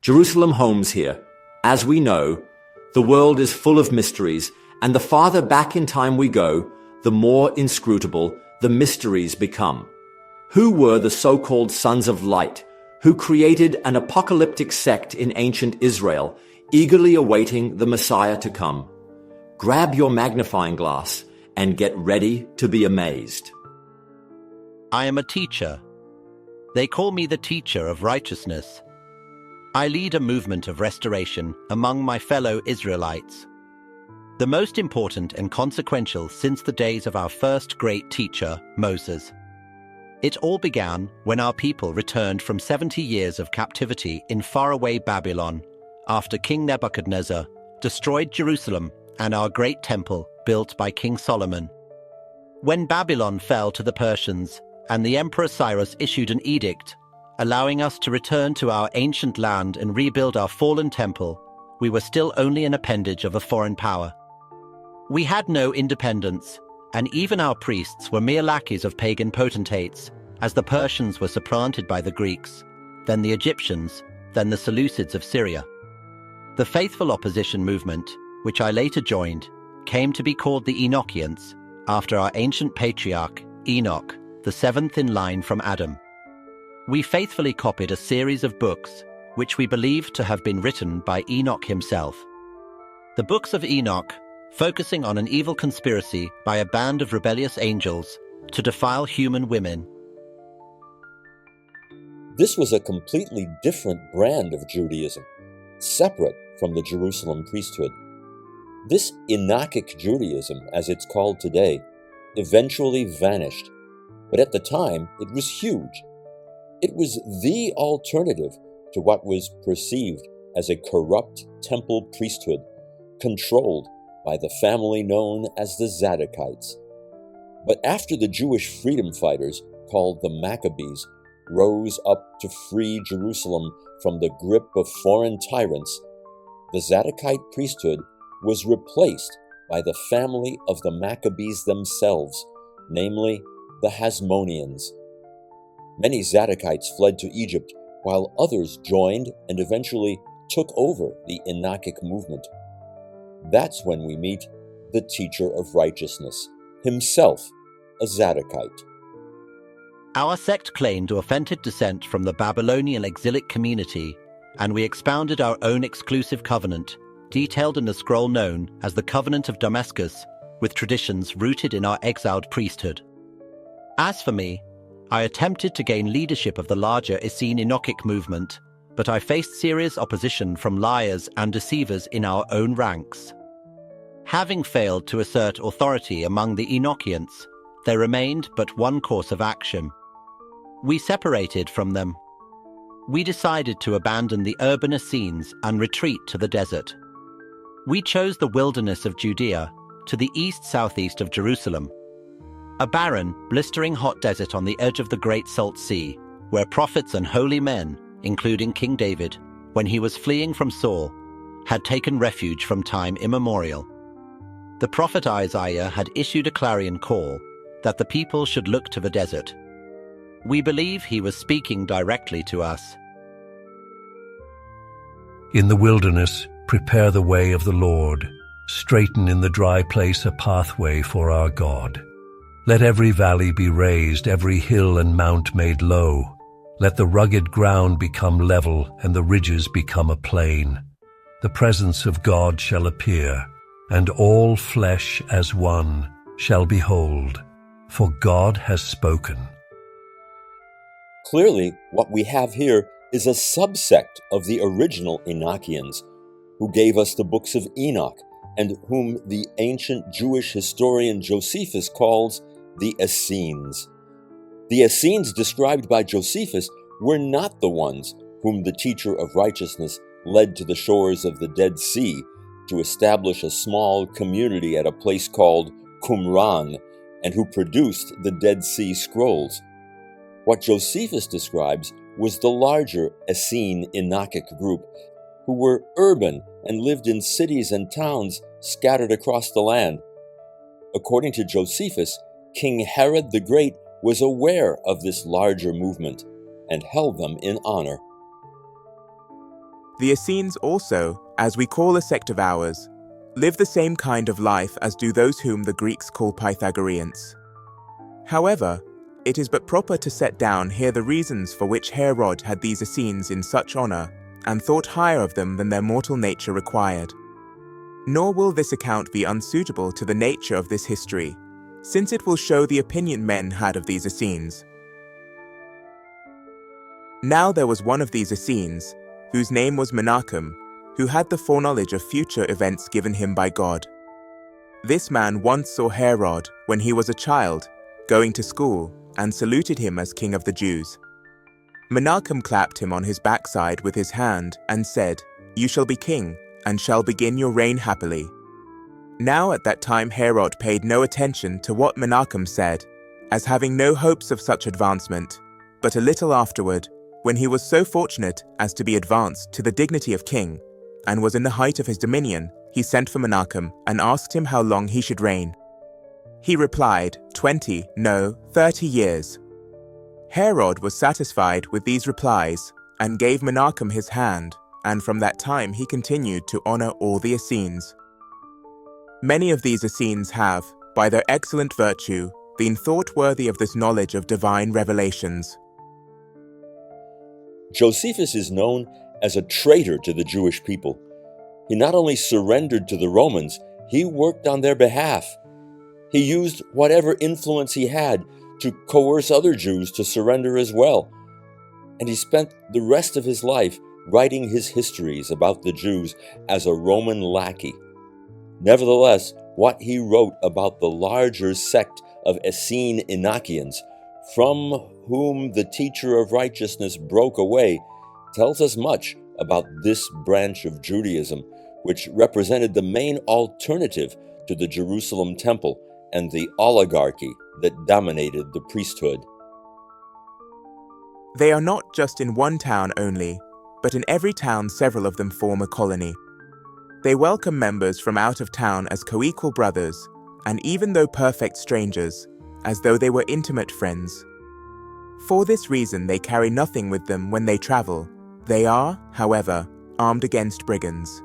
Jerusalem homes here. As we know, the world is full of mysteries, and the farther back in time we go, the more inscrutable the mysteries become. Who were the so-called sons of light, who created an apocalyptic sect in ancient Israel, eagerly awaiting the Messiah to come? Grab your magnifying glass and get ready to be amazed. I am a teacher. They call me the teacher of righteousness. I lead a movement of restoration among my fellow Israelites, the most important and consequential since the days of our first great teacher, Moses. It all began when our people returned from 70 years of captivity in faraway Babylon after King Nebuchadnezzar destroyed Jerusalem and our great temple built by King Solomon. When Babylon fell to the Persians and the Emperor Cyrus issued an edict allowing us to return to our ancient land and rebuild our fallen temple, we were still only an appendage of a foreign power. We had no independence, and even our priests were mere lackeys of pagan potentates, as the Persians were supplanted by the Greeks, then the Egyptians, then the Seleucids of Syria. The faithful opposition movement, which I later joined, came to be called the Enochians, after our ancient patriarch, Enoch, the seventh in line from Adam. We faithfully copied a series of books, which we believe to have been written by Enoch himself. The books of Enoch, focusing on an evil conspiracy by a band of rebellious angels to defile human women. This was a completely different brand of Judaism, separate from the Jerusalem priesthood. This Enochic Judaism, as it's called today, eventually vanished, but at the time it was huge. It was the alternative to what was perceived as a corrupt temple priesthood, controlled by the family known as the Zadokites. But after the Jewish freedom fighters, called the Maccabees, rose up to free Jerusalem from the grip of foreign tyrants, the Zadokite priesthood was replaced by the family of the Maccabees themselves, namely the Hasmoneans. Many Zadokites fled to Egypt, while others joined and eventually took over the Enochic movement. That's when we meet the teacher of righteousness, himself a Zadokite. Our sect claimed authentic descent from the Babylonian exilic community, and we expounded our own exclusive covenant, detailed in the scroll known as the Covenant of Damascus, with traditions rooted in our exiled priesthood. As for me, I attempted to gain leadership of the larger Essene Enochic movement, but I faced serious opposition from liars and deceivers in our own ranks. Having failed to assert authority among the Enochians, there remained but one course of action. We separated from them. We decided to abandon the urban Essenes and retreat to the desert. We chose the wilderness of Judea, to the east-southeast of Jerusalem, a barren, blistering hot desert on the edge of the Great Salt Sea, where prophets and holy men, including King David, when he was fleeing from Saul, had taken refuge from time immemorial. The prophet Isaiah had issued a clarion call that the people should look to the desert. We believe he was speaking directly to us. In the wilderness, prepare the way of the Lord. Straighten in the dry place a pathway for our God. Let every valley be raised, every hill and mount made low. Let the rugged ground become level, and the ridges become a plain. The presence of God shall appear, and all flesh as one shall behold, for God has spoken. Clearly, what we have here is a subsect of the original Enochians, who gave us the books of Enoch, and whom the ancient Jewish historian Josephus calls the Essenes. The Essenes described by Josephus were not the ones whom the teacher of righteousness led to the shores of the Dead Sea to establish a small community at a place called Qumran, and who produced the Dead Sea Scrolls. What Josephus describes was the larger Essene Enochic group, who were urban and lived in cities and towns scattered across the land. According to Josephus, King Herod the Great was aware of this larger movement and held them in honor. The Essenes also, as we call a sect of ours, live the same kind of life as do those whom the Greeks call Pythagoreans. However, it is but proper to set down here the reasons for which Herod had these Essenes in such honor and thought higher of them than their mortal nature required. Nor will this account be unsuitable to the nature of this history, since it will show the opinion men had of these Essenes. Now there was one of these Essenes, whose name was Menachem, who had the foreknowledge of future events given him by God. This man once saw Herod, when he was a child, going to school, and saluted him as king of the Jews. Menachem clapped him on his backside with his hand and said, "You shall be king, and shall begin your reign happily." Now at that time Herod paid no attention to what Menachem said, as having no hopes of such advancement, but a little afterward, when he was so fortunate as to be advanced to the dignity of king, and was in the height of his dominion, he sent for Menachem and asked him how long he should reign. He replied, 20, no, 30 years. Herod was satisfied with these replies and gave Menachem his hand, and from that time he continued to honor all the Essenes. Many of these Essenes have, by their excellent virtue, been thought worthy of this knowledge of divine revelations. Josephus is known as a traitor to the Jewish people. He not only surrendered to the Romans, he worked on their behalf. He used whatever influence he had to coerce other Jews to surrender as well. And he spent the rest of his life writing his histories about the Jews as a Roman lackey. Nevertheless, what he wrote about the larger sect of Essene Enochians, from whom the teacher of righteousness broke away, tells us much about this branch of Judaism, which represented the main alternative to the Jerusalem temple and the oligarchy that dominated the priesthood. They are not just in one town only, but in every town several of them form a colony. They welcome members from out of town as co-equal brothers, and even though perfect strangers, as though they were intimate friends. For this reason they carry nothing with them when they travel. They are, however, armed against brigands.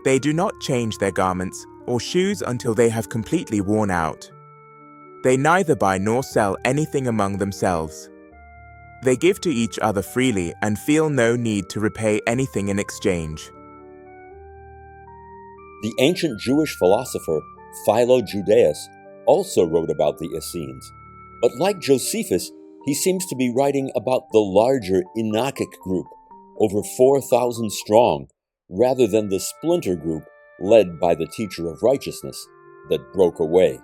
They do not change their garments or shoes until they have completely worn out. They neither buy nor sell anything among themselves. They give to each other freely and feel no need to repay anything in exchange. The ancient Jewish philosopher Philo Judaeus also wrote about the Essenes, but like Josephus, he seems to be writing about the larger Enochic group, over 4,000 strong, rather than the splinter group led by the teacher of righteousness that broke away.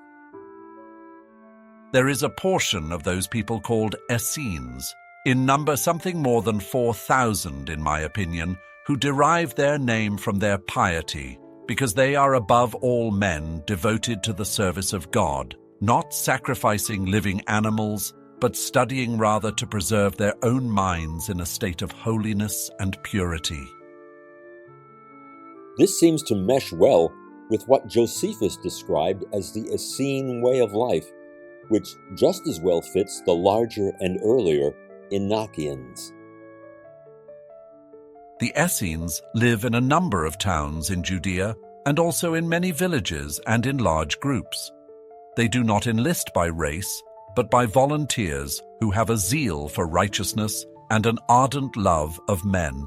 There is a portion of those people called Essenes, in number something more than 4,000 in my opinion, who derive their name from their piety, because they are above all men devoted to the service of God, not sacrificing living animals, but studying rather to preserve their own minds in a state of holiness and purity. This seems to mesh well with what Josephus described as the Essene way of life, which just as well fits the larger and earlier Enochians. The Essenes live in a number of towns in Judea and also in many villages and in large groups. They do not enlist by race, but by volunteers who have a zeal for righteousness and an ardent love of men.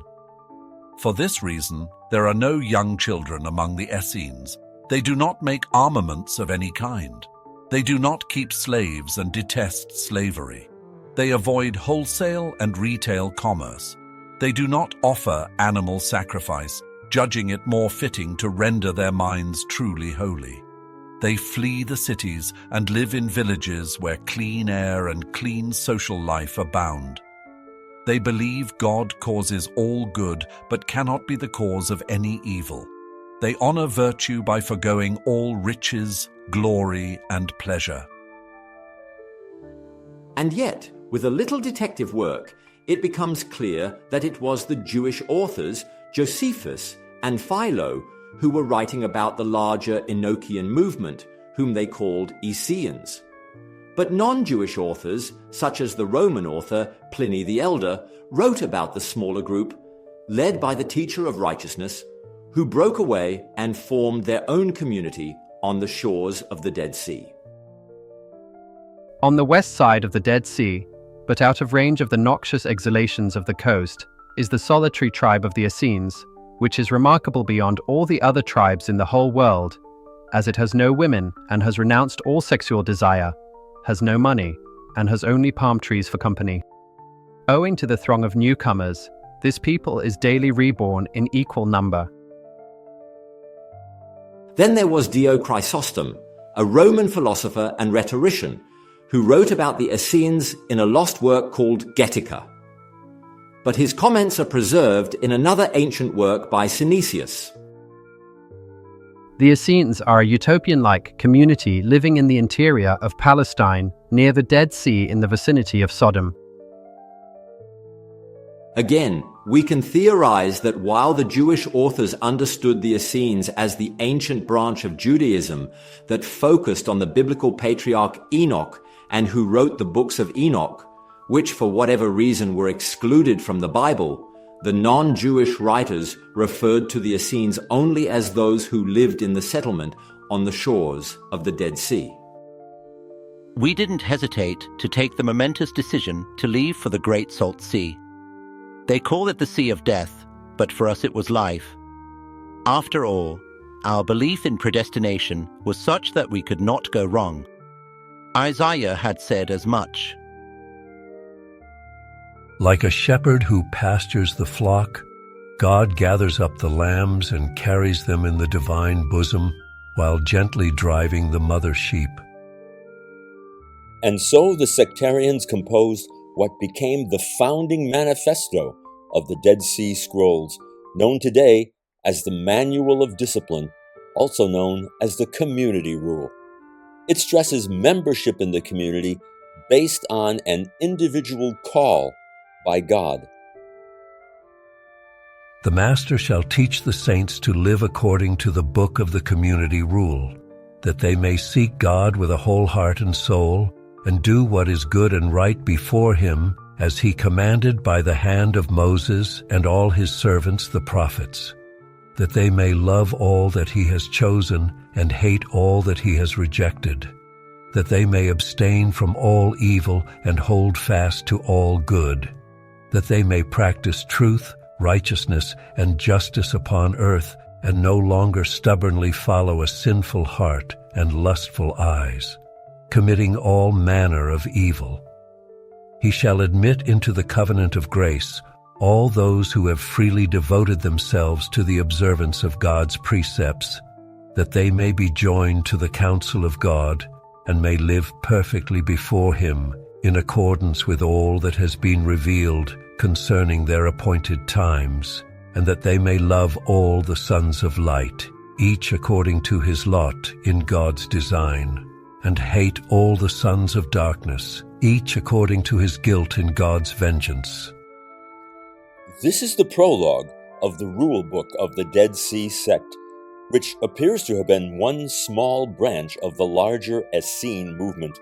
For this reason, there are no young children among the Essenes. They do not make armaments of any kind. They do not keep slaves and detest slavery. They avoid wholesale and retail commerce. They do not offer animal sacrifice, judging it more fitting to render their minds truly holy. They flee the cities and live in villages where clean air and clean social life abound. They believe God causes all good but cannot be the cause of any evil. They honor virtue by forgoing all riches, glory, and pleasure. And yet, with a little detective work, it becomes clear that it was the Jewish authors, Josephus and Philo, who were writing about the larger Enochian movement, whom they called Essenes. But non-Jewish authors, such as the Roman author Pliny the Elder, wrote about the smaller group led by the teacher of righteousness, who broke away and formed their own community on the shores of the Dead Sea. On the west side of the Dead Sea, but out of range of the noxious exhalations of the coast, is the solitary tribe of the Essenes, which is remarkable beyond all the other tribes in the whole world, as it has no women and has renounced all sexual desire, has no money, and has only palm trees for company. Owing to the throng of newcomers, this people is daily reborn in equal number. Then there was Dio Chrysostom, a Roman philosopher and rhetorician, who wrote about the Essenes in a lost work called Getica. But his comments are preserved in another ancient work by Synesius. The Essenes are a utopian-like community living in the interior of Palestine, near the Dead Sea in the vicinity of Sodom. Again, we can theorize that while the Jewish authors understood the Essenes as the ancient branch of Judaism that focused on the biblical patriarch Enoch and who wrote the books of Enoch, which for whatever reason were excluded from the Bible, the non-Jewish writers referred to the Essenes only as those who lived in the settlement on the shores of the Dead Sea. We didn't hesitate to take the momentous decision to leave for the Great Salt Sea. They call it the Sea of Death, but for us it was life. After all, our belief in predestination was such that we could not go wrong. Isaiah had said as much. Like a shepherd who pastures the flock, God gathers up the lambs and carries them in the divine bosom, while gently driving the mother sheep. And so the sectarians composed what became the founding manifesto of the Dead Sea Scrolls, known today as the Manual of Discipline, also known as the Community Rule. It stresses membership in the community based on an individual call by God. The Master shall teach the saints to live according to the book of the community rule, that they may seek God with a whole heart and soul, and do what is good and right before him, as he commanded by the hand of Moses and all his servants the prophets, that they may love all that he has chosen and hate all that he has rejected, that they may abstain from all evil and hold fast to all good, that they may practice truth, righteousness, and justice upon earth, and no longer stubbornly follow a sinful heart and lustful eyes, committing all manner of evil. He shall admit into the covenant of grace all those who have freely devoted themselves to the observance of God's precepts, that they may be joined to the counsel of God, and may live perfectly before him, in accordance with all that has been revealed concerning their appointed times, and that they may love all the sons of light, each according to his lot in God's design, and hate all the sons of darkness, each according to his guilt in God's vengeance. This is the prologue of the rule book of the Dead Sea sect, which appears to have been one small branch of the larger Essene movement.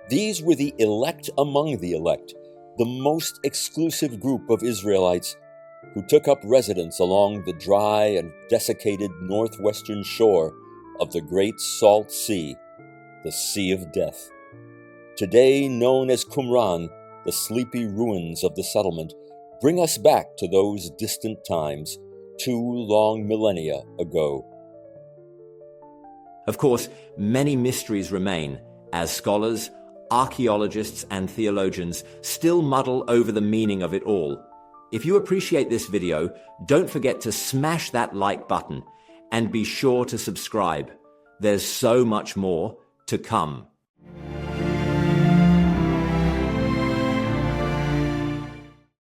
These were the elect among the elect, the most exclusive group of Israelites who took up residence along the dry and desiccated northwestern shore of the Great Salt Sea, the Sea of Death. Today known as Qumran, the sleepy ruins of the settlement bring us back to those distant times, 2 long millennia ago. Of course, many mysteries remain, as scholars, archaeologists, and theologians still muddle over the meaning of it all. If you appreciate this video, don't forget to smash that like button and be sure to subscribe. There's so much more to come.